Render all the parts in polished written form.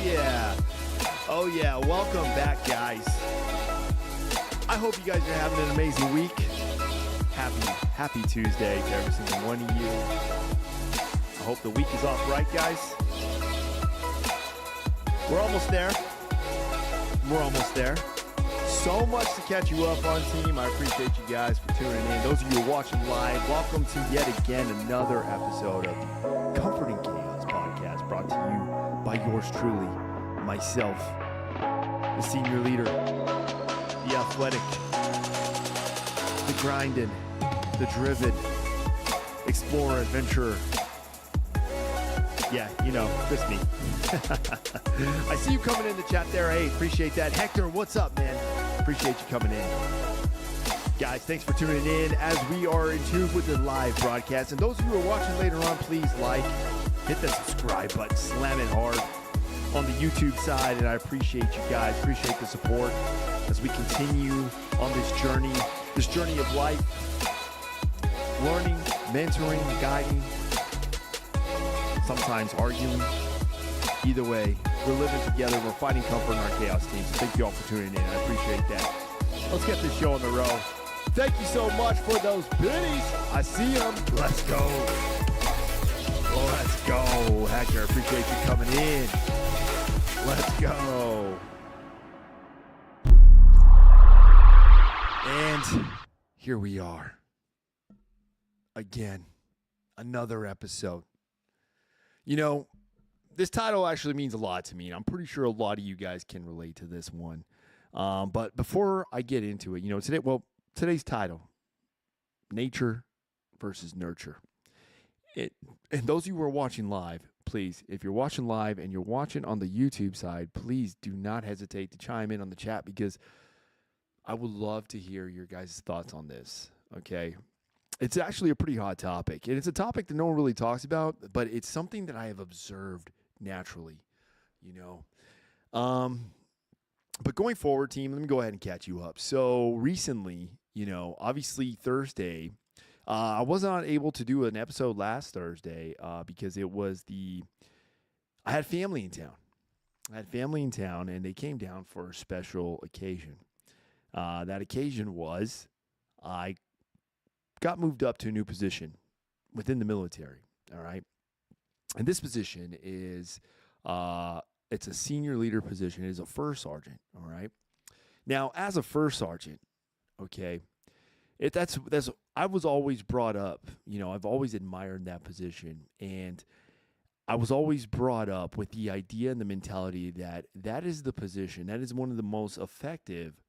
yeah. Oh, yeah. Welcome back, guys. I hope you guys are having an amazing week. Happy Tuesday to every single one of you. I hope the week is off right, guys. We're almost there. So much to catch you up on, team. I appreciate you guys for tuning in. Those of you who are watching live, welcome to yet again another episode of the Comforting Chaos podcast, brought to you by yours truly, myself, the senior leader, the athletic, the grinding, the driven, explorer, adventurer. Yeah, you know, just me. I see you coming in the chat there. Hey, appreciate that. Hector, what's up, man? Appreciate you coming in. Guys, thanks for tuning in as we are in tune with the live broadcast. And those of you who are watching later on, please hit the subscribe button, slam it hard on the YouTube side. And I appreciate you guys, appreciate the support as we continue on this journey of life, learning, mentoring, guiding, sometimes arguing. Either way, we're living together. We're finding comfort in our chaos team. So thank you all for tuning in. I appreciate that. Let's get this show on the road. Thank you so much for those biddies. I see them. Let's go. Let's go. Hector, appreciate you coming in. Let's go. And here we are. Again, another episode. You know, this title actually means a lot to me, and I'm pretty sure a lot of you guys can relate to this one. But before I get into it, you know, today's title, Nature versus Nurture. And those of you who are watching live, please, if you're watching live and you're watching on the YouTube side, please do not hesitate to chime in on the chat, because I would love to hear your guys' thoughts on this, okay? It's actually a pretty hot topic, and it's a topic that no one really talks about, but it's something that I have observed naturally, you know. But going forward, team, let me go ahead and catch you up. So recently, you know, obviously Thursday, I was not able to do an episode last Thursday because I had family in town. And they came down for a special occasion. That occasion was I got moved up to a new position within the military, all right? And this position is, it's a senior leader position. It is a first sergeant, all right? Now, as a first sergeant, okay, I was always brought up, you know, I've always admired that position. And I was always brought up with the idea and the mentality that is the position, that is one of the most effective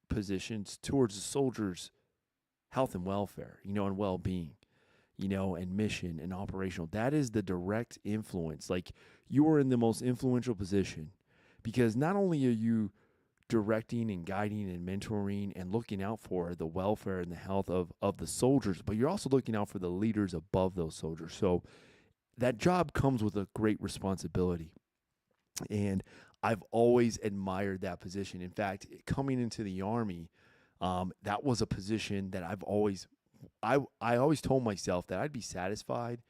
positions towards the soldiers' health and welfare, you know, and well-being, you know, and mission and operational. That is the direct influence. Like, you are in the most influential position, because not only are you directing and guiding and mentoring and looking out for the welfare and the health of the soldiers, but you're also looking out for the leaders above those soldiers. So that job comes with a great responsibility. And I've always admired that position. In fact, coming into the Army, that was a position that I always told myself that I'd be satisfied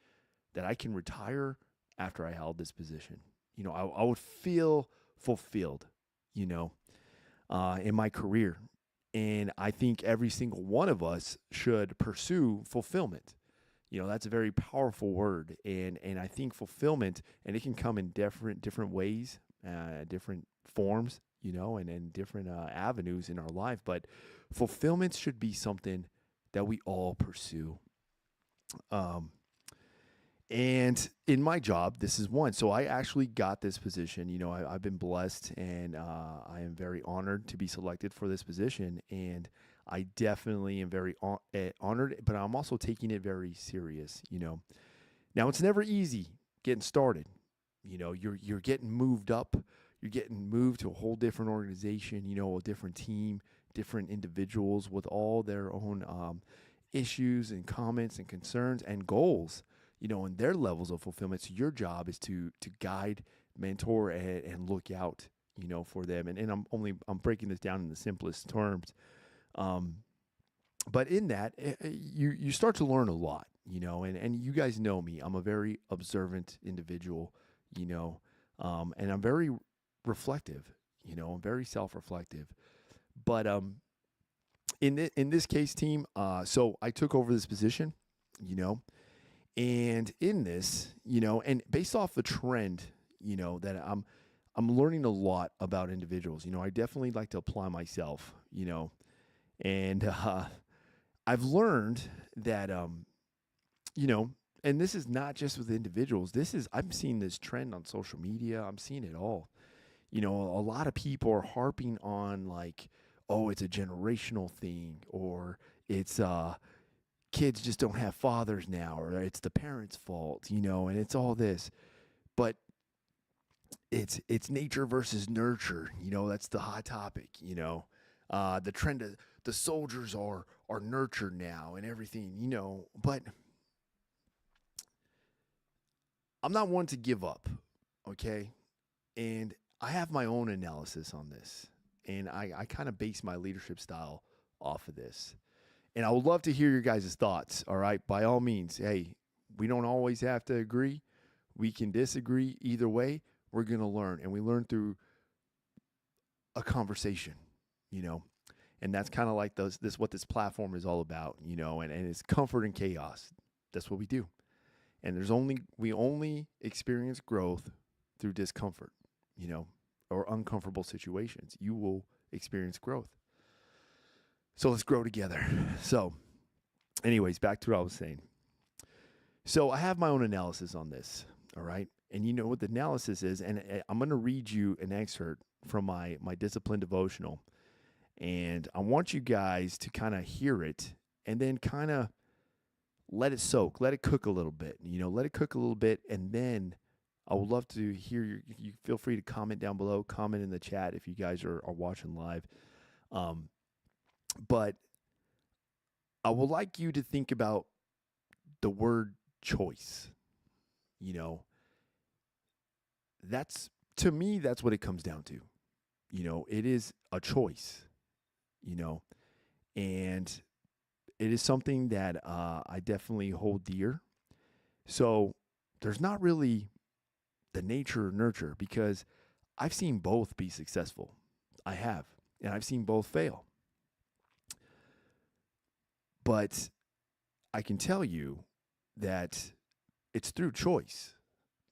that I can retire after I held this position. You know, I would feel fulfilled, you know, in my career. And I think every single one of us should pursue fulfillment. You know, that's a very powerful word. And I think fulfillment, and it can come in different ways, different forms, you know, and different avenues in our life. But fulfillment should be something that we all pursue. And in my job, this is one. So I actually got this position. You know, I've been blessed, and I am very honored to be selected for this position. And I definitely am very honored, but I'm also taking it very serious, you know. Now, it's never easy getting started. You know, you're getting moved up. You're getting moved to a whole different organization, you know, a different team, different individuals with all their own issues and comments and concerns and goals, you know, and their levels of fulfillment. So your job is to guide, mentor, and look out, you know, for them. And I'm breaking this down in the simplest terms. But in that, you start to learn a lot, you know, and you guys know me. I'm a very observant individual, you know, and I'm very reflective, I'm very self-reflective. But in this case, team, so I took over this position, you know, and in this, and based off the trend, that I'm learning a lot about individuals. I definitely like to apply myself, and I've learned that, you know, and this is not just with individuals. I'm seeing this trend on social media. I'm seeing it all. A lot of people are harping on like, oh, it's a generational thing, or it's kids just don't have fathers now, or it's the parents' fault, and it's all this. But it's nature versus nurture. That's the hot topic. The trend of the soldiers are nurtured now and everything. But I'm not one to give up. Okay, and I have my own analysis on this, and I kind of base my leadership style off of this. And I would love to hear your guys' thoughts. All right, by all means, hey, we don't always have to agree. We can disagree. Either way, we're gonna learn, and we learn through a conversation. You know, and that's kind of like this what this platform is all about. And it's comfort and chaos. That's what we do. And we only experience growth through discomfort. Or uncomfortable situations. You will experience growth. So let's grow together. So, anyways, back to what I was saying. So I have my own analysis on this, all right? And you know what the analysis is, and I'm going to read you an excerpt from my discipline devotional. And I want you guys to kind of hear it and then kind of let it soak, let it cook a little bit, let it cook a little bit, and then I would love to hear you feel free to comment down below, comment in the chat if you guys are watching live. But I would like you to think about the word choice. To me, that's what it comes down to. It is a choice, and it is something that I definitely hold dear. So there's not really the nature or nurture, because I've seen both be successful. I have, and I've seen both fail. But I can tell you that it's through choice.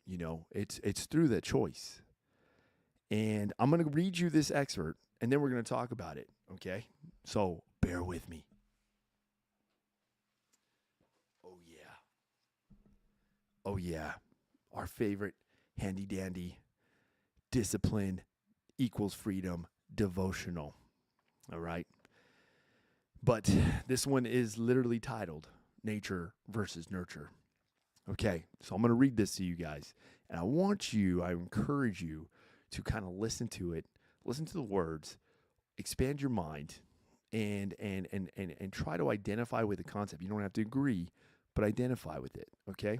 It's through that choice. And I'm going to read you this excerpt, and then we're going to talk about it, okay? So bear with me. Oh, yeah. Our favorite handy dandy discipline equals freedom devotional. All right. But this one is literally titled Nature versus Nurture. Okay. So I'm going to read this to you guys. And I encourage you to kind of listen to it, listen to the words, expand your mind, and try to identify with the concept. You don't have to agree, but identify with it. Okay.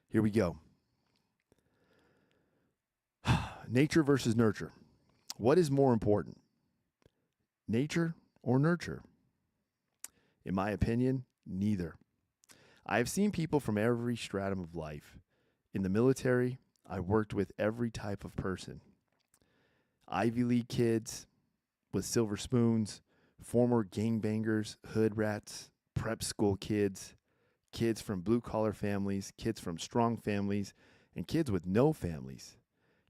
Here we go. Nature versus nurture. What is more important? Nature or nurture? In my opinion, neither. I have seen people from every stratum of life. In the military, I worked with every type of person. Ivy League kids with silver spoons, former gangbangers, hood rats, prep school kids, kids from blue-collar families, kids from strong families, and kids with no families.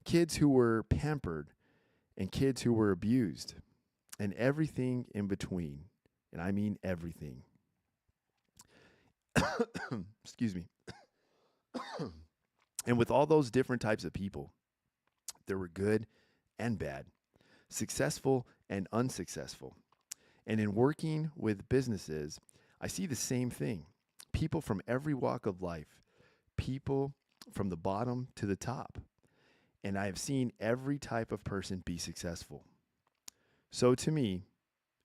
Kids who were pampered and kids who were abused, and everything in between. And I mean everything. Excuse me. And with all those different types of people, there were good and bad, successful and unsuccessful. And in working with businesses, I see the same thing. People from every walk of life, people from the bottom to the top. And I have seen every type of person be successful. So to me,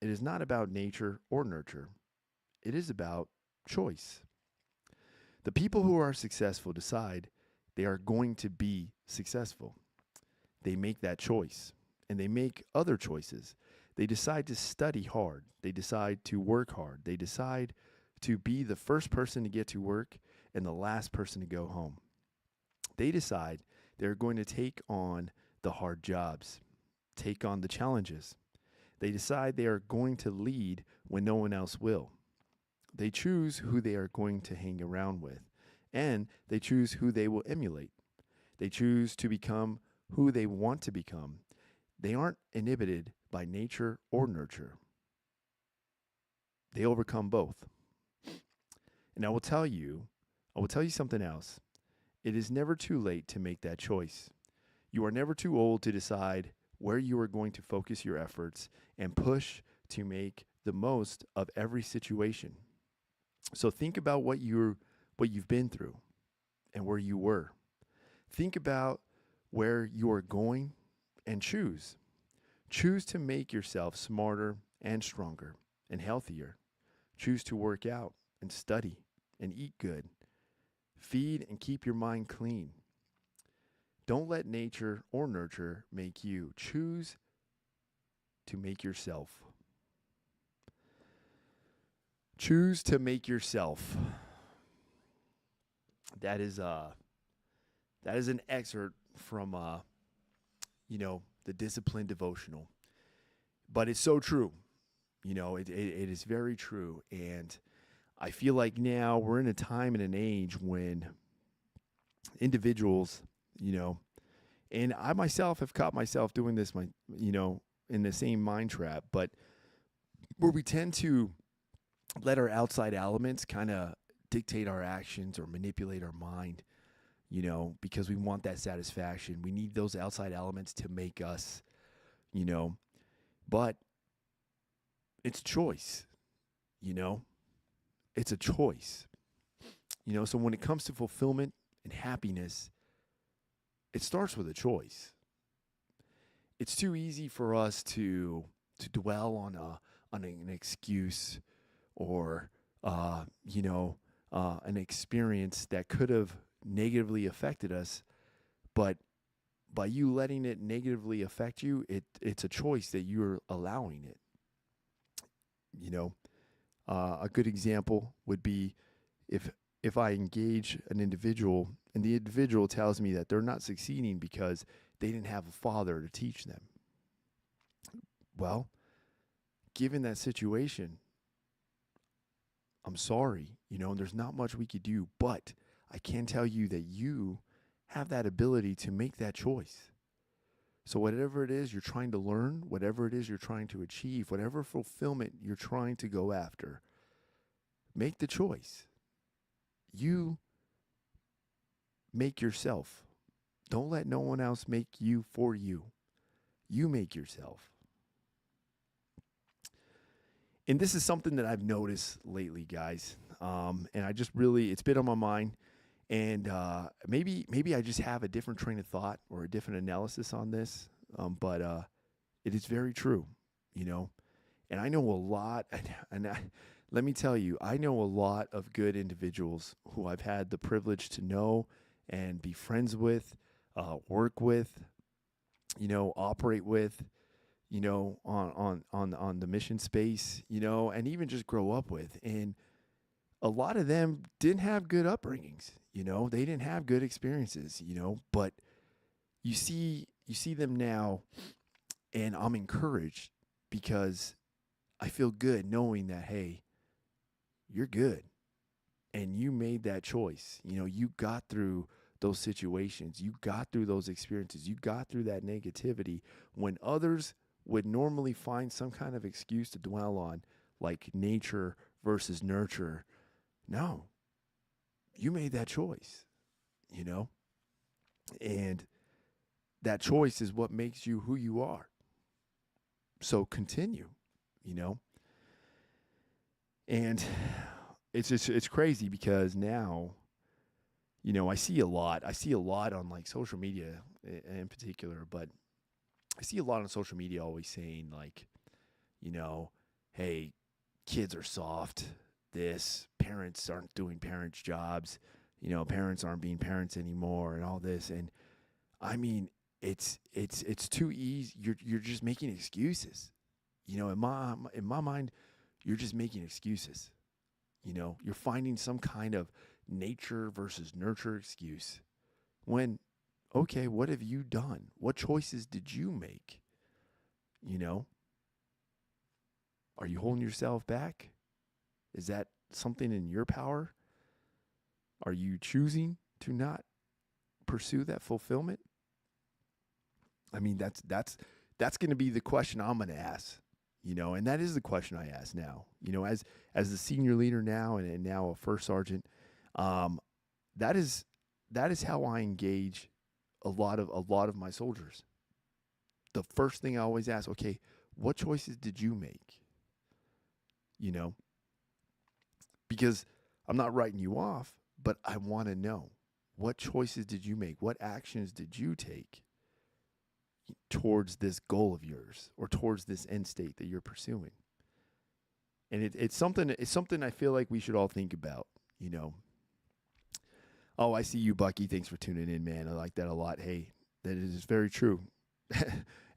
it is not about nature or nurture. It is about choice. The people who are successful decide they are going to be successful. They make that choice, and they make other choices. They decide to study hard. They decide to work hard. They decide to be the first person to get to work and the last person to go home. They decide they're going to take on the hard jobs, take on the challenges. They decide they are going to lead when no one else will. They choose who they are going to hang around with, and they choose who they will emulate. They choose to become who they want to become. They aren't inhibited by nature or nurture. They overcome both. And I will tell you something else. It is never too late to make that choice. You are never too old to decide where you are going to focus your efforts and push to make the most of every situation. So think about what you've been through and where you were. Think about where you are going and choose. Choose to make yourself smarter and stronger and healthier. Choose to work out and study and eat good. Feed and keep your mind clean. Don't let nature or nurture make you. Choose to make yourself. Choose to make yourself. That is an excerpt from the Discipline Devotional. But it's so true. It is very true. And I feel like now we're in a time and an age when individuals, and I myself have caught myself doing this, in the same mind trap, but where we tend to let our outside elements kind of dictate our actions or manipulate our mind, because we want that satisfaction. We need those outside elements to make us, but it's choice, It's a choice. So when it comes to fulfillment and happiness, it starts with a choice. It's too easy for us to dwell on an excuse or an experience that could have negatively affected us, but by you letting it negatively affect you, it's a choice that you're allowing it. A good example would be if I engage an individual and the individual tells me that they're not succeeding because they didn't have a father to teach them. Well, given that situation, I'm sorry, and there's not much we could do, but I can tell you that you have that ability to make that choice. So whatever it is you're trying to learn, whatever it is you're trying to achieve, whatever fulfillment you're trying to go after, make the choice. You make yourself. Don't let no one else make you for you. You make yourself. And this is something that I've noticed lately, guys. And I just really, it's been on my mind. And maybe I just have a different train of thought or a different analysis on this. But it is very true, And I know a lot, let me tell you, I know a lot of good individuals who I've had the privilege to know and be friends with, work with, operate with, on the mission space, and even just grow up with. And a lot of them didn't have good upbringings, they didn't have good experiences, but you see them now, and I'm encouraged because I feel good knowing that, hey, you're good and you made that choice. You got through those situations, you got through those experiences, you got through that negativity when others would normally find some kind of excuse to dwell on, like nature versus nurture. No, you made that choice, and that choice is what makes you who you are. So continue, and it's crazy because now, I see a lot on like social media in particular, but I see a lot on social media always saying like, hey, kids are soft. Parents aren't doing parents' jobs. Parents aren't being parents anymore, and all this. And I mean, it's too easy. You're just making excuses. In my mind, you're just making excuses. You're finding some kind of nature versus nurture excuse when okay, what have you done? What choices did you make? You know, are you holding yourself back? Is that something in your power? Are you choosing to not pursue that fulfillment? I mean, that's going to be the question I'm going to ask, and that is the question I ask now, as the senior leader now and now a first sergeant. Um, that is how I engage a lot of my soldiers. The first thing I always ask, okay, what choices did you make? You know, because I'm not writing you off, but I want to know, what choices did you make? What actions did you take towards this goal of yours or towards this end state that you're pursuing? And it's something I feel like we should all think about, you know. Oh, I see you, Bucky. Thanks for tuning in, man. I like that a lot. Hey, that is very true.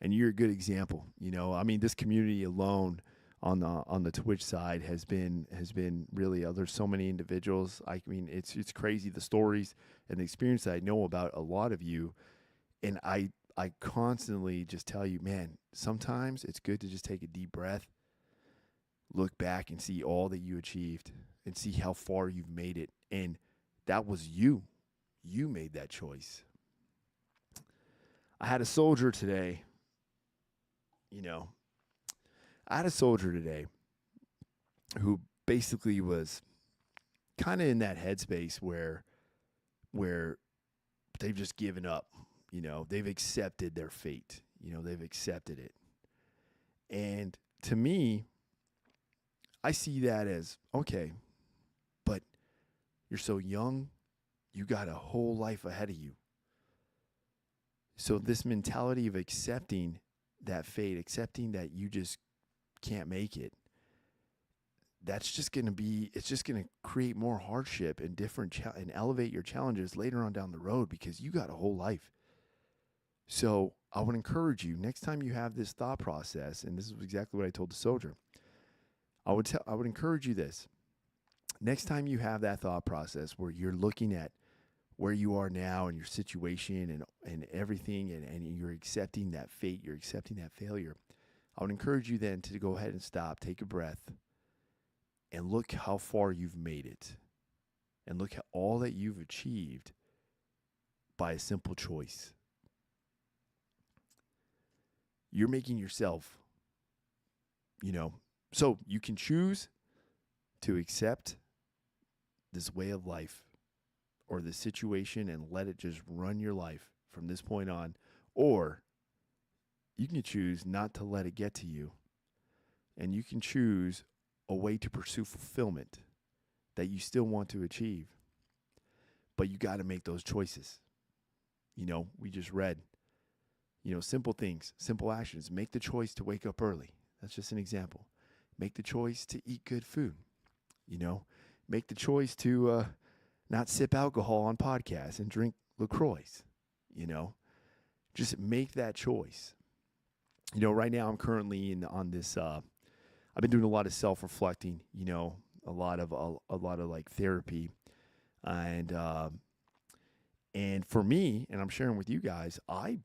And you're a good example. I mean, this community alone on the Twitch side has been really, there's so many individuals. I mean, it's crazy, the stories and the experience that I know about a lot of you. And I constantly just tell you, man, sometimes it's good to just take a deep breath, look back and see all that you achieved and see how far you've made it. And that was you. You made that choice. I had a soldier today, I had a soldier today who basically was kind of in that headspace where they've just given up. They've accepted their fate. They've accepted it. And to me, I see that as, okay, but you're so young, you got a whole life ahead of you. So this mentality of accepting that fate, accepting that you just can't make it, it's just going to create more hardship and and elevate your challenges later on down the road, because you got a whole life. So I would encourage you, next time you have this thought process, and this is exactly what I told the soldier, I would encourage you this. Next time you have that thought process where you're looking at where you are now and your situation and everything, and you're accepting that fate, you're accepting that failure, I would encourage you then to go ahead and stop, take a breath, and look how far you've made it. And look at all that you've achieved by a simple choice. You're making yourself, so you can choose to accept this way of life or this situation and let it just run your life from this point on. Or you can choose not to let it get to you. And you can choose a way to pursue fulfillment that you still want to achieve. But you got to make those choices. We just read, simple things, simple actions. Make the choice to wake up early. That's just an example. Make the choice to eat good food. Make the choice to not sip alcohol on podcasts and drink LaCroix. Just make that choice. Right now I'm currently on this. I've been doing a lot of self-reflecting. A lot of like therapy, and for me, and I'm sharing with you guys, I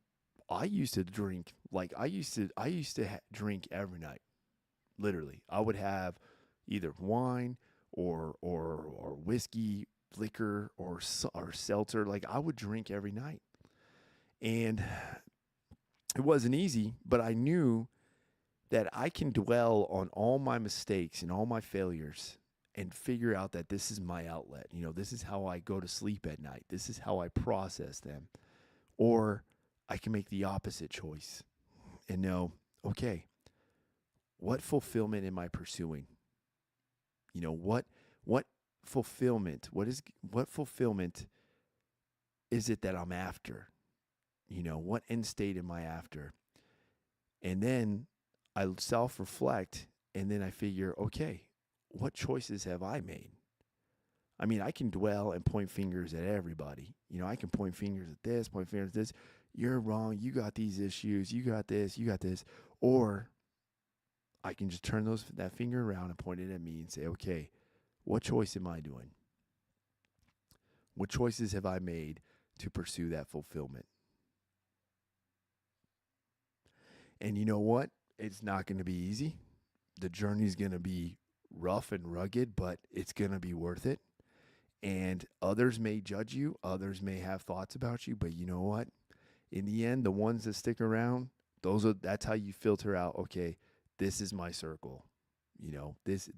used to drink, like I used to drink every night. Literally, I would have either wine or whiskey, liquor, or seltzer. Like I would drink every night, and it wasn't easy, but I knew that I can dwell on all my mistakes and all my failures and figure out that this is my outlet. This is how I go to sleep at night. This is how I process them. Or I can make the opposite choice and know, okay, what fulfillment am I pursuing? What fulfillment? What fulfillment is it that I'm after? What end state am I after? And then I self-reflect, and then I figure, okay, what choices have I made? I mean, I can dwell and point fingers at everybody. I can point fingers at this, point fingers at this. You're wrong. You got these issues. You got this. You got this. Or I can just turn that finger around and point it at me and say, okay, what choice am I doing? What choices have I made to pursue that fulfillment? And you know what? It's not going to be easy. The journey's going to be rough and rugged, but it's going to be worth it. And others may judge you, others may have thoughts about you, but you know what? In the end, the ones that stick around, that's how you filter out, okay, this is my circle. This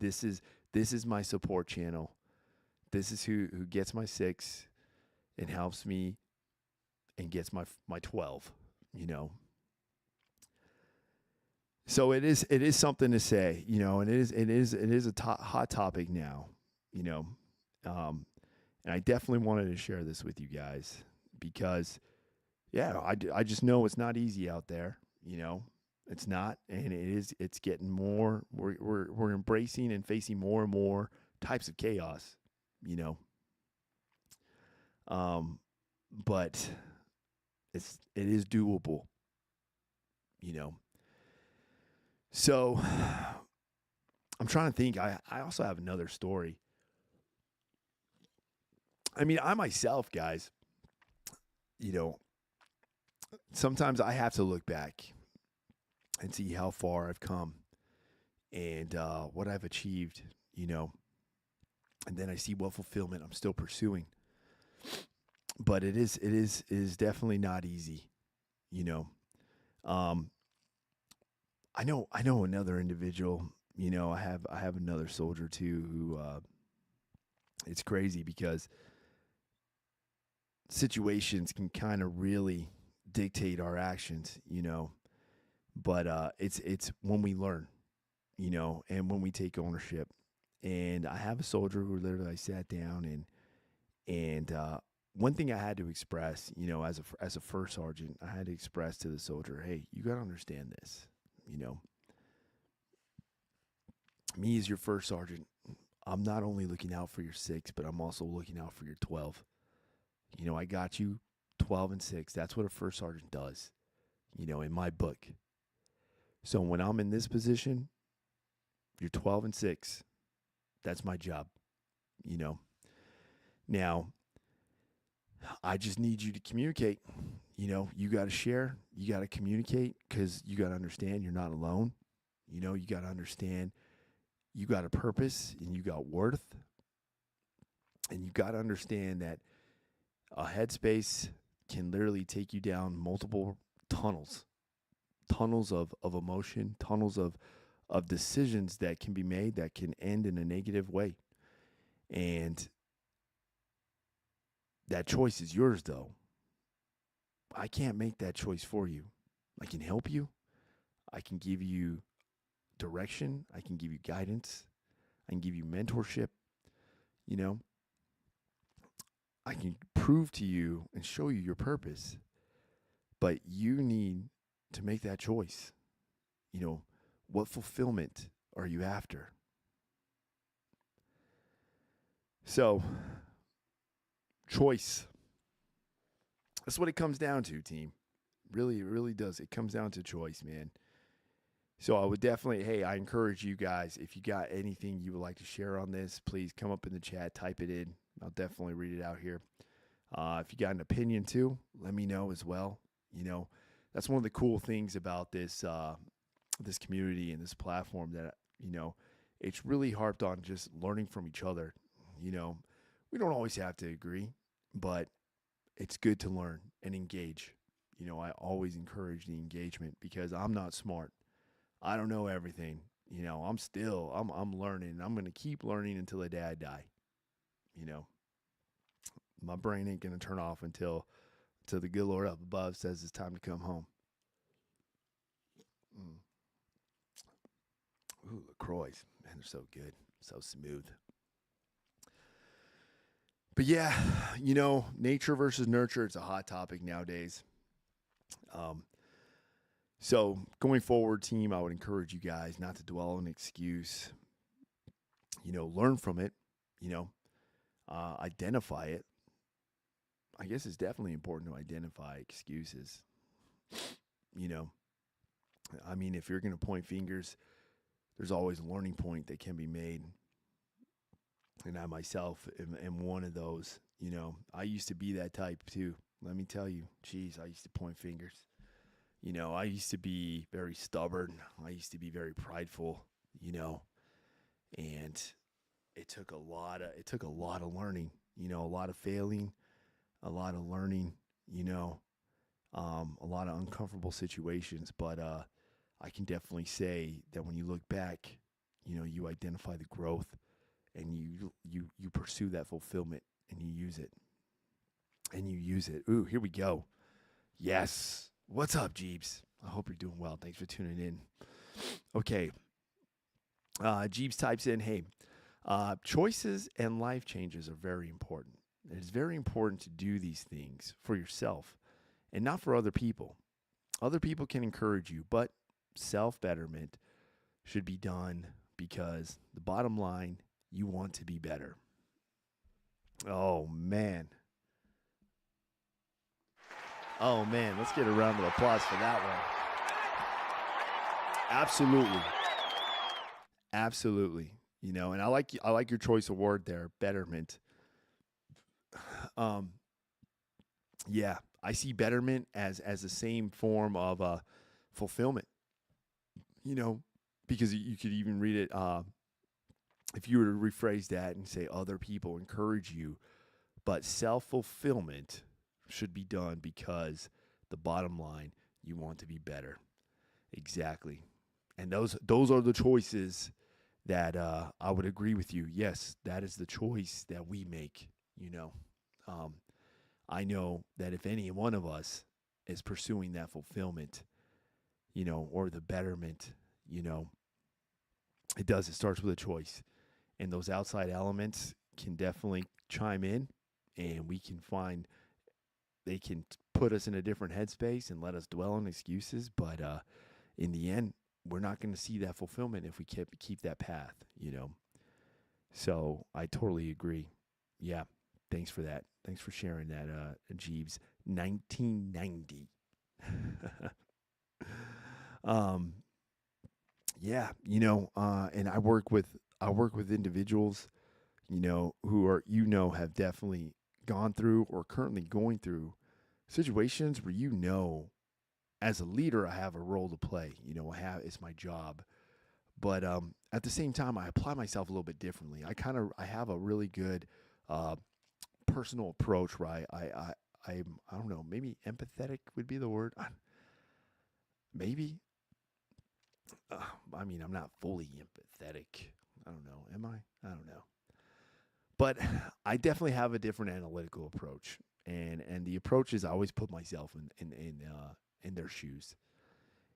is my support channel. This is who gets my 6 and helps me and gets my 12, you know. So it is something to say, and it is a hot topic now, you know. And I definitely wanted to share this with you guys because yeah, I just know it's not easy out there, you know. It's not, and it's getting more. We're embracing and facing more and more types of chaos, you know. But it is doable, you know. So I'm trying to think. I also have another story. I mean, I myself, guys, you know, sometimes I have to look back and see how far I've come and what I've achieved, you know, and then I see what fulfillment I'm still pursuing. But it is definitely not easy, you know. Um, I know another individual, you know. I have another soldier too who it's crazy because situations can kind of really dictate our actions, you know. But it's when we learn, you know, and when we take ownership. And I have a soldier who literally I sat down and one thing I had to express, you know, as a first sergeant, I had to express to the soldier, hey, you got to understand this, you know. Me as your first sergeant, I'm not only looking out for your 6, but I'm also looking out for your 12. You know, I got you 12 and 6. That's what a first sergeant does, you know, in my book. So when I'm in this position, you're 12 and 6. That's my job, you know. Now, I just need you to communicate. You know, you got to share, you got to communicate because you got to understand you're not alone. You know, you got to understand you got a purpose and you got worth. And you got to understand that a headspace can literally take you down multiple tunnels, tunnels of emotion, tunnels of decisions that can be made that can end in a negative way. And that choice is yours, though. I can't make that choice for you. I can help you. I can give you direction. I can give you guidance. I can give you mentorship. You know, I can prove to you and show you your purpose. But you need to make that choice. You know, what fulfillment are you after? So, choice. That's what it comes down to, team. Really, it really does. It comes down to choice, man. So I would definitely, hey, I encourage you guys, if you got anything you would like to share on this, please come up in the chat, type it in. I'll definitely read it out here. If you got an opinion too, let me know as well. You know, that's one of the cool things about this community and this platform that, you know, it's really harped on just learning from each other. You know, we don't always have to agree, but it's good to learn and engage. You know, I always encourage the engagement because I'm not smart. I don't know everything. You know, I'm learning. I'm going to keep learning until the day I die. You know, my brain ain't going to turn off until the good Lord up above says it's time to come home. Mm. Ooh, LaCroix. Man, they're so good. So smooth. But yeah, you know, nature versus nurture, it's a hot topic nowadays. So going forward, team, I would encourage you guys not to dwell on an excuse. You know, learn from it. You know, identify it. I guess it's definitely important to identify excuses. You know, I mean, if you're going to point fingers, there's always a learning point that can be made. And I myself am one of those. You know, I used to be that type too. Let me tell you, geez, I used to point fingers. I used to be very stubborn. I used to be very prideful, you know, and it took a lot of learning, a lot of failing, a lot of learning, you know, a lot of uncomfortable situations. But I can definitely say that when you look back, you identify the growth and you pursue that fulfillment and you use it and you use it. Ooh, here we go. Yes. What's up, Jeeves? I hope you're doing well. Thanks for tuning in. Okay. Jeeves types in, hey, choices and life changes are very important. It is very important to do these things for yourself and not for other people. Other people can encourage you, but self betterment should be done because the bottom line, you want to be better. Oh, man. Oh, man. Let's get a round of applause for that one. Absolutely. Absolutely. And I like your choice of word there, betterment. Um, yeah, I see betterment as the same form of fulfillment. You know, because you could even read it if you were to rephrase that and say other people encourage you, but self fulfillment should be done because the bottom line, you want to be better. Exactly. And those are the choices that I would agree with you. Yes, that is the choice that we make. You know, um, I know that if any one of us is pursuing that fulfillment, or the betterment, you know, it does. It starts with a choice, and those outside elements can definitely chime in, and we can find they can put us in a different headspace and let us dwell on excuses. But in the end, we're not going to see that fulfillment if we keep that path. So I totally agree. Yeah. Thanks for that. Thanks for sharing that, Jeeves. 1990. um, yeah, and I work with individuals, who are have definitely gone through or currently going through situations where as a leader I have a role to play. It's my job. But at the same time, I apply myself a little bit differently. I have a really good uh, personal approach where I don't know, maybe empathetic would be the word. Maybe. Uh, I mean, I'm not fully empathetic. I don't know. Am I? I don't know. But I definitely have a different analytical approach, and the approach is I always put myself in their shoes,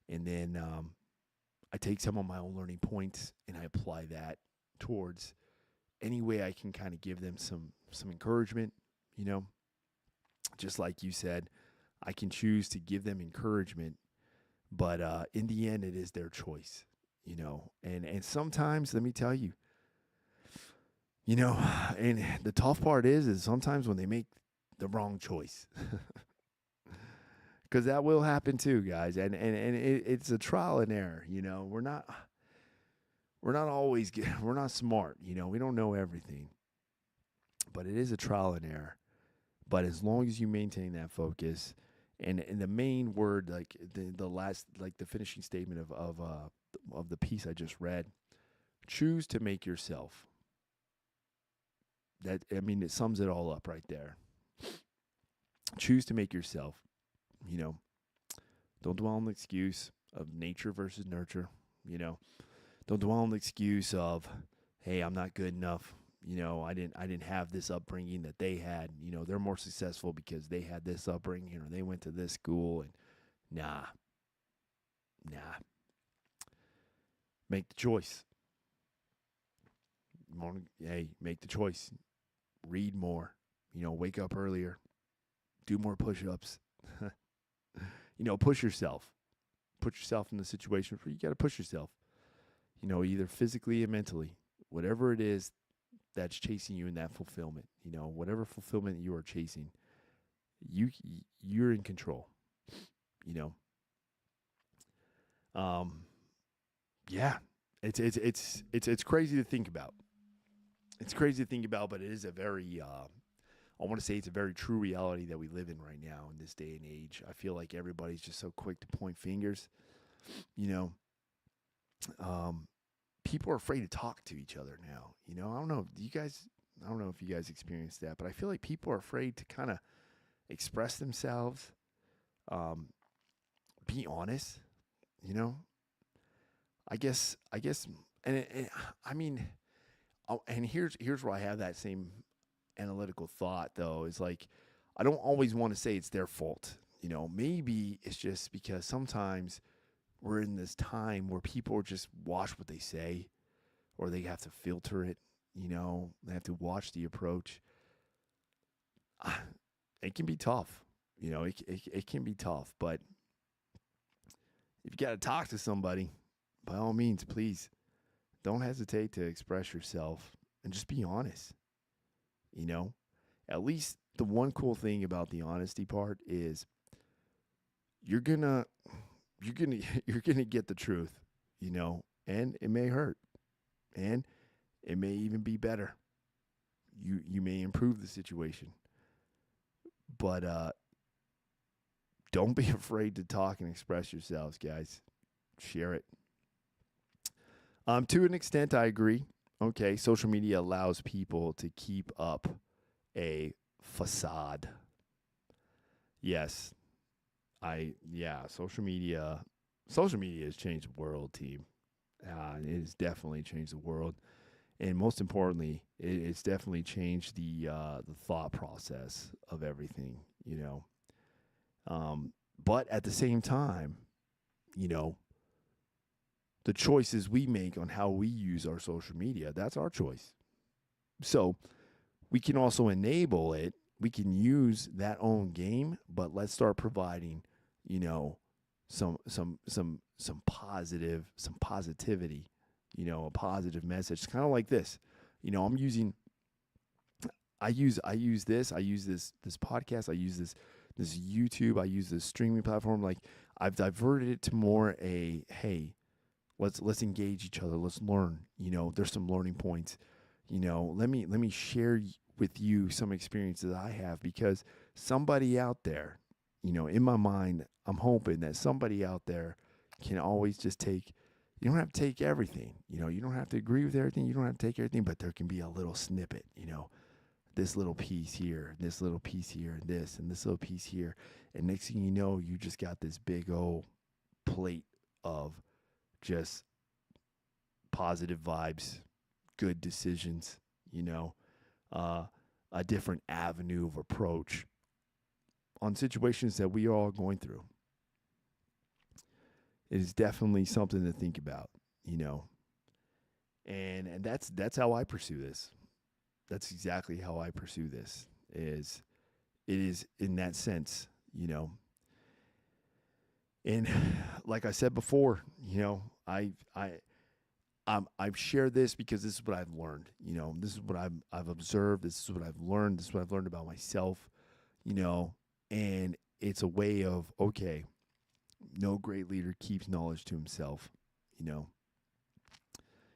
and then I take some of my own learning points and I apply that towards any way I can kind of give them some encouragement. You know, just like you said, I can choose to give them encouragement, but in the end, it is their choice. And sometimes, let me tell you, and the tough part is sometimes when they make the wrong choice, because that will happen too, guys, and it's a trial and error. We're not always we're not smart. We don't know everything, but it is a trial and error. But as long as you maintain that focus, and the main word, like the last, like the finishing statement of the piece I just read, choose to make yourself. That, I mean, it sums it all up right there. Choose to make yourself. You know, don't dwell on the excuse of nature versus nurture. You know, don't dwell on the excuse of, hey, I'm not good enough. I didn't have this upbringing that they had. They're more successful because they had this upbringing or they went to this school. And nah, nah. Make the choice. Hey, make the choice. Read more. Wake up earlier. Do more push-ups. Push yourself. Put yourself in the situation where you got to push yourself. Either physically and mentally. Whatever it is that's chasing you in that fulfillment. Whatever fulfillment you are chasing, you're in control. You know. Yeah. It's crazy to think about. It's crazy to think about, but it is a very I want to say it's a very true reality that we live in right now in this day and age. I feel like everybody's just so quick to point fingers. You know, um, people are afraid to talk to each other now. I don't know. I don't know if you guys experience that, but I feel like people are afraid to kind of express themselves, um, be honest. You know, I guess, and I mean, and here's where I have that same analytical thought though. Is like, I don't always want to say it's their fault. Maybe it's just because sometimes we're in this time where people just watch what they say, or they have to filter it. They have to watch the approach. It can be tough. It can be tough, but if you got to talk to somebody, by all means, please don't hesitate to express yourself and just be honest. You know, at least the one cool thing about the honesty part is you're gonna you're gonna get the truth, and it may hurt, and it may even be better. You may improve the situation, but don't be afraid to talk and express yourselves, guys. Share it. To an extent, I agree. Okay, social media allows people to keep up a facade. Yes, social media has changed the world, team. It has definitely changed the world, and most importantly, it's definitely changed the thought process of everything. But at the same time, you know, the choices we make on how we use our social media, that's our choice. So we can also enable it. We can use that own game, but let's start providing, some positivity, a positive message. It's kind of like this. I'm using I use this podcast, I use this YouTube, I use this streaming platform. Like, I've diverted it to more a, hey, let's engage each other, let's learn. There's some learning points. Let me share with you some experiences I have, because somebody out there, in my mind, I'm hoping that somebody out there can always just take. You don't have to take everything. You don't have to agree with everything. You don't have to take everything, but there can be a little snippet. This little piece here, this little piece here, and this little piece here, and next thing you know, you just got this big old plate of just positive vibes, good decisions, a different avenue of approach on situations that we are all going through. It is definitely something to think about, and that's how I pursue this. That's exactly how I pursue this. It is in that sense, and like I said before, I've shared this because this is what I've learned. This is what I've observed. This is what I've learned. This is what I've learned about myself. And it's a way of, okay, no great leader keeps knowledge to himself. And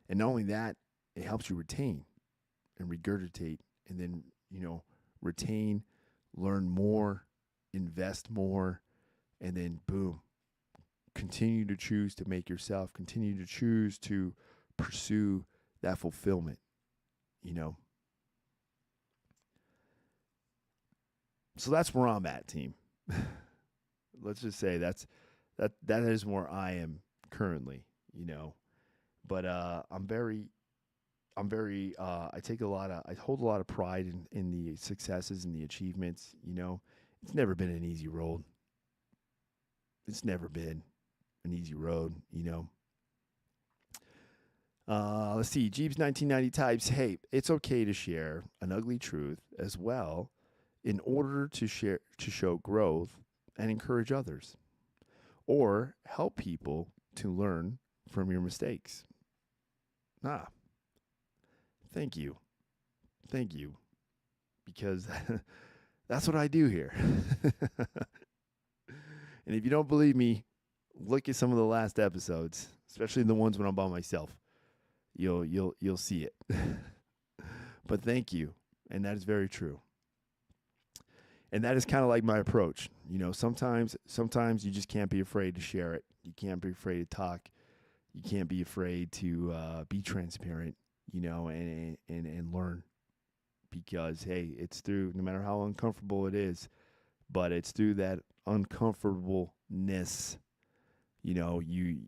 not only that, it helps you retain and regurgitate, and then retain, learn more, invest more, and then boom, continue to choose to make yourself, continue to choose to pursue that fulfillment, So that's where I'm at, team. Let's just say that is where I am currently, But I hold a lot of pride in the successes and the achievements. It's never been an easy road. It's never been an easy road, Let's see. Jeeves 1990 types, hey, it's okay to share an ugly truth as well in order to show growth and encourage others, or help people to learn from your mistakes. Thank you. Thank you. Because that's what I do here. And if you don't believe me, look at some of the last episodes, especially the ones when I'm by myself. You'll see it. But thank you. And that is very true. And that is kind of like my approach. Sometimes you just can't be afraid to share it. You can't be afraid to talk. You can't be afraid to be transparent, and learn, because hey, it's through, no matter how uncomfortable it is, but it's through that uncomfortableness, you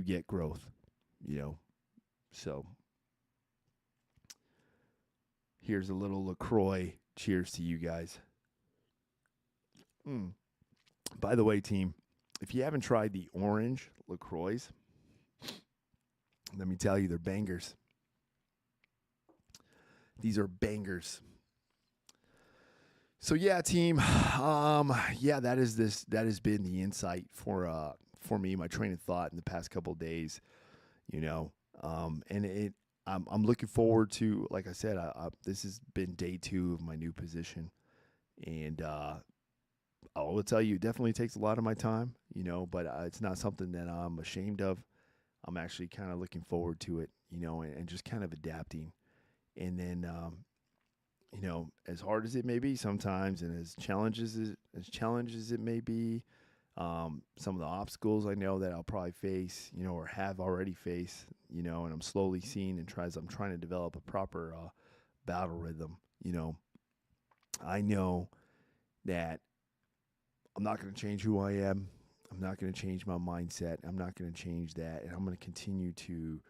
get growth, you know. So here's a little LaCroix. Cheers to you guys. Mm. By the way, team, if you haven't tried the orange LaCroix, let me tell you, they're bangers. These are bangers. So yeah, team. Yeah, that has been the insight for me, my train of thought in the past couple of days. You know, and I'm looking forward to, like I said, this has been day 2 of my new position, and I will tell you, it definitely takes a lot of my time. But it's not something that I'm ashamed of. I'm actually kind of looking forward to it. And just kind of adapting, and then as hard as it may be sometimes, and as challenges it may be, some of the obstacles I know that I'll probably face, or have already faced, and I'm slowly seeing, and I'm trying to develop a proper battle rhythm. I know that I'm not going to change who I am. I'm not going to change my mindset. I'm not going to change that, and I'm going to continue to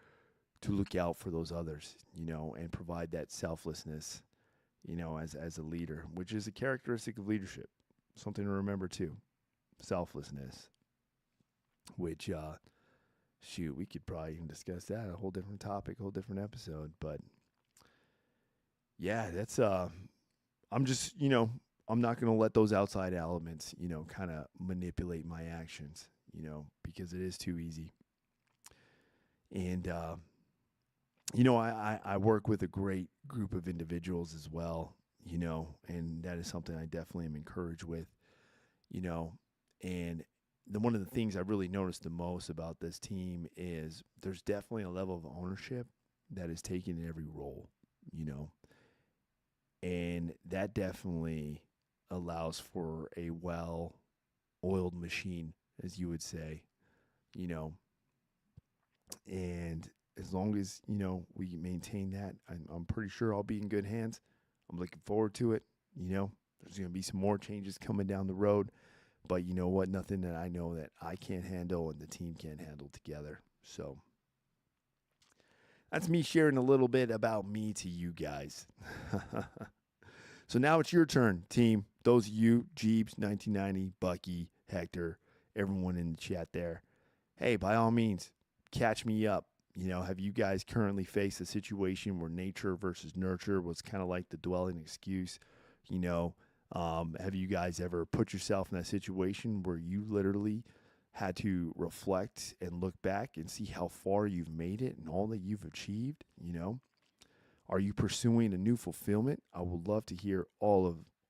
look out for those others, and provide that selflessness, as a leader, which is a characteristic of leadership. Something to remember too. Selflessness, which shoot, we could probably even discuss that, a whole different topic, a whole different episode. But yeah, that's I'm just, I'm not going to let those outside elements, kind of manipulate my actions, because it is too easy. And I work with a great group of individuals as well, and that is something I definitely am encouraged with, and one of the things I really noticed the most about this team is there's definitely a level of ownership that is taken in every role, and that definitely allows for a well-oiled machine, as you would say, you know, and as long as we maintain that, I'm pretty sure I'll be in good hands. I'm looking forward to it. There's going to be some more changes coming down the road, but you know what? Nothing that I know that I can't handle and the team can't handle together. So that's me sharing a little bit about me to you guys. So now it's your turn, team. Those of you, Jeeps, 1990, Bucky, Hector, everyone in the chat there. Hey, by all means, catch me up. Have you guys currently faced a situation where nature versus nurture was kind of like the dwelling excuse? Have you guys ever put yourself in that situation where you literally had to reflect and look back and see how far you've made it and all that you've achieved? Are you pursuing a new fulfillment? I would love to hear all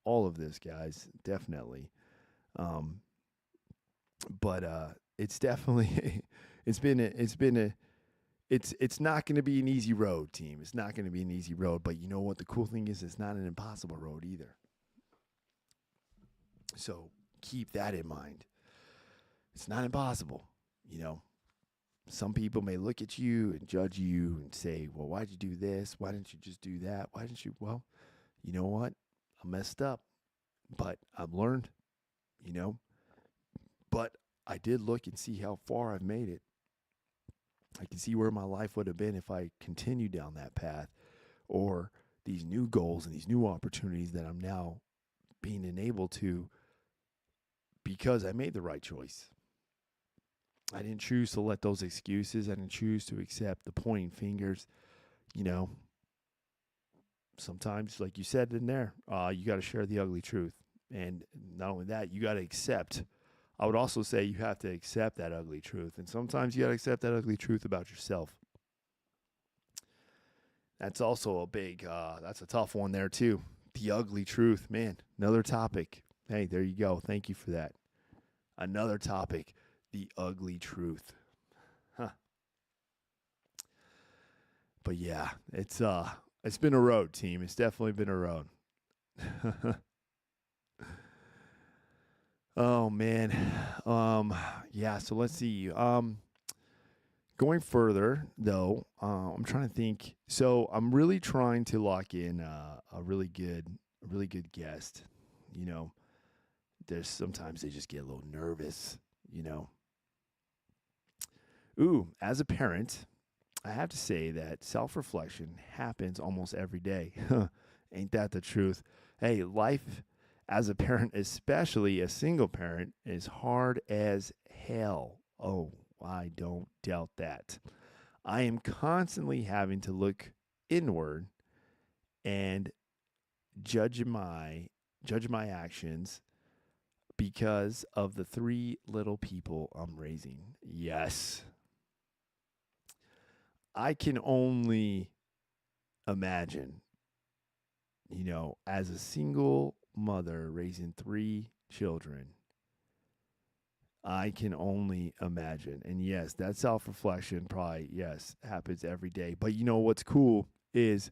of this, guys. Definitely. But it's definitely it's not going to be an easy road, team. It's not going to be an easy road, but you know what the cool thing is, it's not an impossible road either. So keep that in mind. It's not impossible. Some people may look at you and judge you and say, well, why'd you do this? Why didn't you just do that? Why didn't you? Well, you know what? I messed up, but I've learned, but I did look and see how far I've made it. I can see where my life would have been if I continued down that path, or these new goals and these new opportunities that I'm now being enabled to because I made the right choice. I didn't choose to let those excuses, I didn't choose to accept the pointing fingers. Sometimes, like you said in there, you got to share the ugly truth. And not only that, you got to accept. I would also say you have to accept that ugly truth. And sometimes you got to accept that ugly truth about yourself. That's also that's a tough one there too. The ugly truth, man, another topic. Hey, there you go. Thank you for that. Another topic, the ugly truth. Huh. But yeah, it's been a road, team. It's definitely been a road. Oh man. Um yeah, so let's see. Going further though, I'm trying to think. So I'm really trying to lock in a really good guest. You know, there's sometimes they just get a little nervous, you know. Ooh, as a parent, I have to say that self-reflection happens almost every day. Ain't that the truth? Hey, life as a parent, especially a single parent, is hard as hell. Oh, I don't doubt that. I am constantly having to look inward and judge my judge my actions because of the three little people I'm raising. Yes, I can only imagine, as a single mother raising three children, I can only imagine. And yes, that self reflection probably, yes, happens every day. But you know what's cool is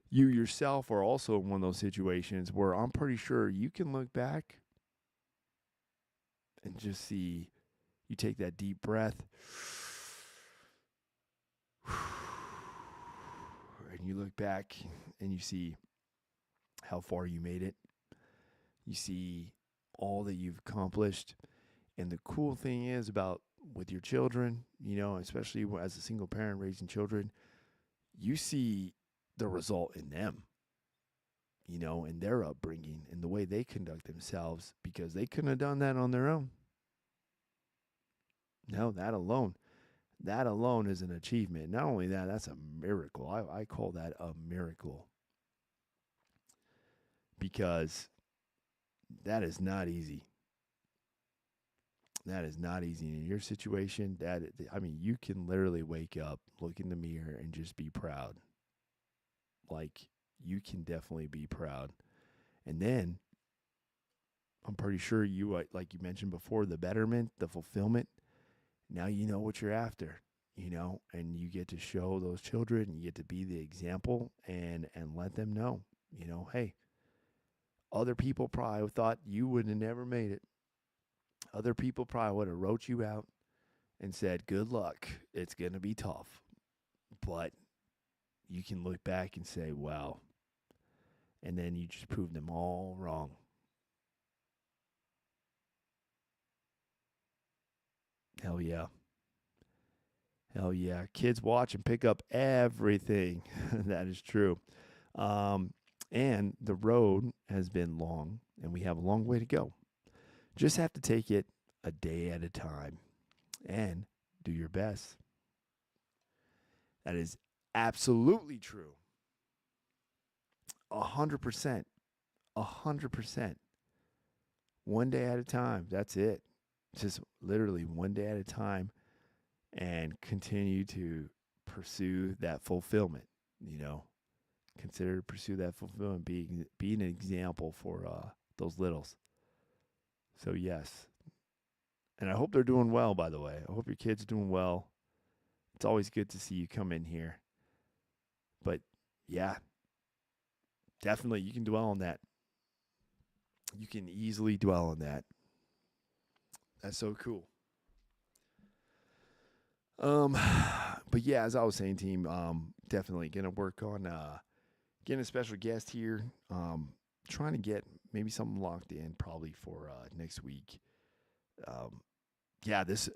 you yourself are also in one of those situations where I'm pretty sure you can look back and just see, you take that deep breath and you look back and you see how far you made it. You see all that you've accomplished. And the cool thing is about with your children, especially as a single parent raising children, you see the result in them, in their upbringing and the way they conduct themselves because they couldn't have done that on their own. No, that alone is an achievement. Not only that, that's a miracle. I call that a miracle because that is not easy. That is not easy in your situation. I mean, you can literally wake up, look in the mirror, and just be proud. Like you can definitely be proud. And then I'm pretty sure like you mentioned before, the betterment, the fulfillment. Now you know what you're after, and you get to show those children. You get to be the example and let them know, hey, other people probably thought you would have never made it. Other people probably would have wrote you out and said, good luck. It's going to be tough. But you can look back and say, wow. And then you just prove them all wrong. Hell yeah. Hell yeah. Kids watch and pick up everything. That is true. Um, and the road has been long, and we have a long way to go. Just have to take it a day at a time and do your best. That is absolutely true. 100%. 100%. One day at a time. That's it. Just literally one day at a time and continue to pursue that fulfillment, you know. Consider to pursue that fulfillment, being an example for those littles. So yes, and I hope they're doing well. By the way, I hope your kids doing well. It's always good to see you come in here. But yeah, definitely you can dwell on that. You can easily dwell on that. That's so cool. Um, but yeah, as I was saying, team, definitely gonna work on getting a special guest here. Trying to get maybe something locked in probably for next week. Um, yeah, this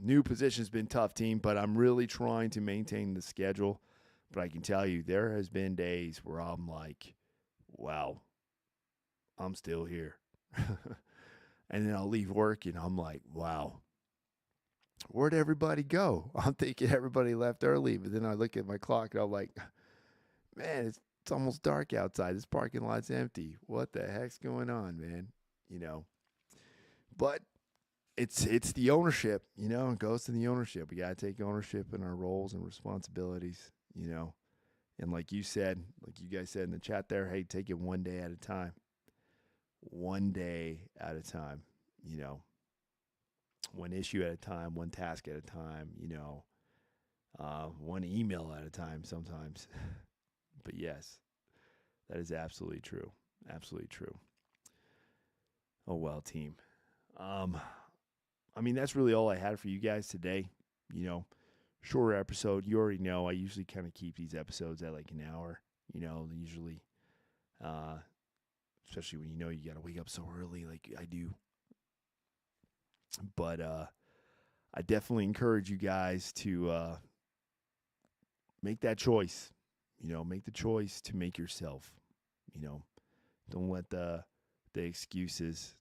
new position's been tough, team, but I'm really trying to maintain the schedule. But I can tell you, there has been days where I'm like, wow, I'm still here. And then I'll leave work and I'm like, wow, where'd everybody go? I'm thinking everybody left early, but then I look at my clock and I'm like, man, it's almost dark outside. This parking lot's empty. What the heck's going on, man? You know. But it's the ownership, it goes to the ownership. We gotta take ownership in our roles and responsibilities. And like you said, like you guys said in the chat there, hey, take it one day at a time. One day at a time, you know, one issue at a time, one task at a time, one email at a time sometimes. But yes, that is absolutely true. Absolutely true. Oh well, team. I mean, that's really all I had for you guys today. You know, shorter episode. You already know I usually kind of keep these episodes at like an hour. You know, usually, especially when you know you got to wake up so early like I do. But I definitely encourage you guys to make that choice. You know, make the choice to make yourself. You know, don't let the excuses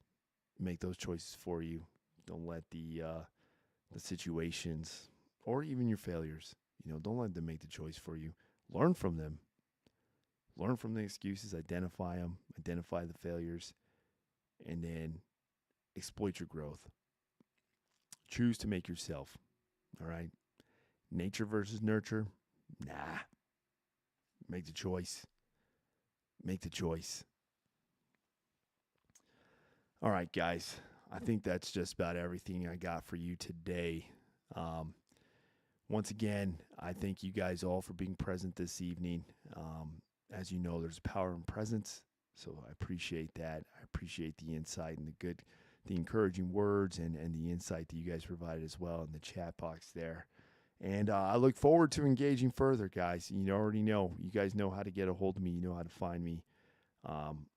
make those choices for you. Don't let the situations or even your failures, you know, don't let them make the choice for you. Learn from them. Learn from the excuses, identify them, identify the failures, and then exploit your growth. Choose to make yourself. All right? Nature versus nurture? Nah. Make the choice. Make the choice. All right, guys. I think that's just about everything I got for you today. Once again, I thank you guys all for being present this evening. As you know, there's power in presence, so I appreciate that. I appreciate the insight and the encouraging words and the insight that you guys provided as well in the chat box there. And I look forward to engaging further, guys. You already know. You guys know how to get a hold of me. You know how to find me. I'm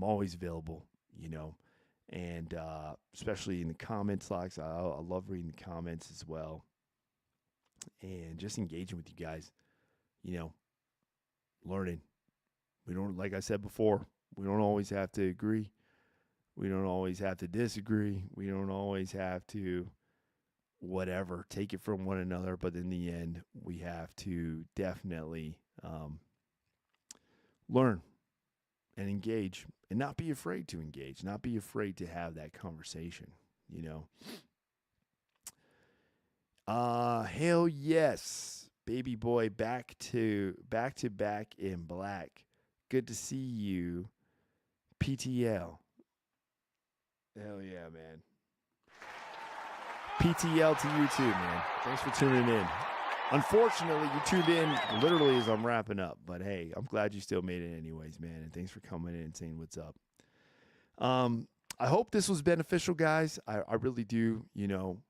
always available, you know. And especially in the comments box, I love reading the comments as well. And just engaging with you guys, you know, learning. We don't, like I said before, we don't always have to agree. We don't always have to disagree. We don't always have to whatever, take it from one another. But in the end, we have to definitely learn and engage and not be afraid to engage, not be afraid to have that conversation, you know. Hell yes, baby boy, back to back in black. Good to see you, PTL. Hell yeah, man. PTL to you too, man. Thanks for tuning in. Unfortunately, you tuned in literally as I'm wrapping up, but hey, I'm glad you still made it anyways, man. And thanks for coming in and saying what's up. I hope this was beneficial, guys. I really do, you know.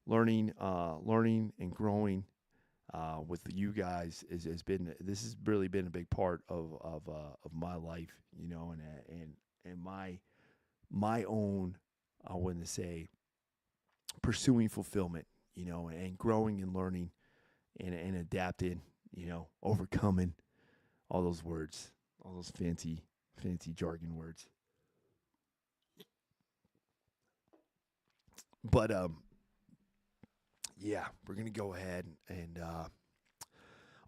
Learning and growing with you guys this has really been a big part of my life, you know, and my own, I wouldn't say, pursuing fulfillment, you know, and growing and learning and adapting, you know, overcoming all those words, all those fancy jargon words. But yeah, we're going to go ahead and I'm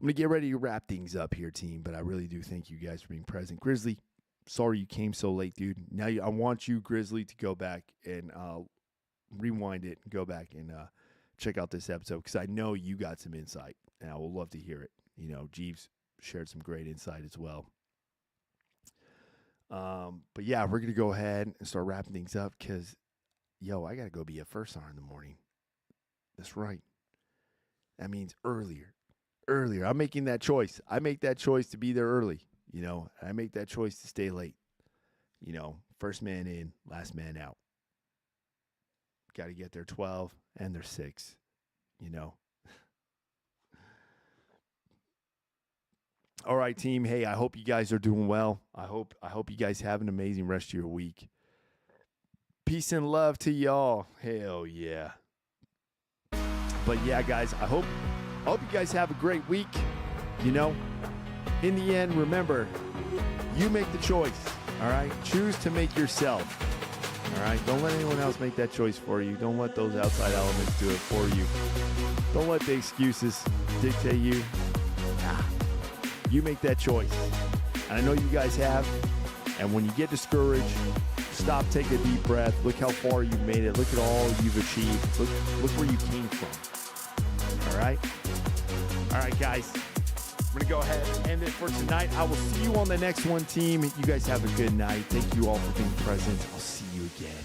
going to get ready to wrap things up here, team. But I really do thank you guys for being present. Grizzly, sorry you came so late, dude. Now I want you, Grizzly, to go back and rewind it and go back and check out this episode because I know you got some insight, and I would love to hear it. You know, Jeeves shared some great insight as well. But yeah, we're going to go ahead and start wrapping things up because, yo, I got to go be a first hour in the morning. That's right. That means earlier. I'm making that choice. I make that choice to be there early, you know. I make that choice to stay late. You know, first man in, last man out. Got to get there 12 and they're 6, you know. All right, team. Hey, I hope you guys are doing well. I hope you guys have an amazing rest of your week. Peace and love to y'all. Hell yeah. But yeah, guys, I hope you guys have a great week. You know, in the end, remember, you make the choice. All right. Choose to make yourself. All right. Don't let anyone else make that choice for you. Don't let those outside elements do it for you. Don't let the excuses dictate you. Nah. You make that choice. And I know you guys have. And when you get discouraged, stop, take a deep breath. Look how far you've made it. Look at all you've achieved. Look where you came from. All right? All right, guys. I'm going to go ahead and end it for tonight. I will see you on the next one, team. You guys have a good night. Thank you all for being present. I'll see you again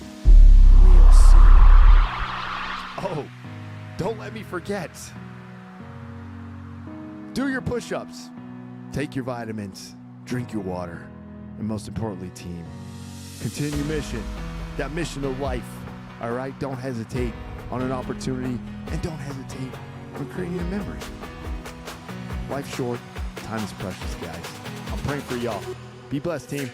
real soon. Oh, don't let me forget. Do your push-ups. Take your vitamins. Drink your water. And most importantly, team, continue your mission. That mission of life. All right? Don't hesitate on an opportunity, and don't hesitate on creating a memory. Life's short. Time is precious, guys. I'm praying for y'all. Be blessed, team.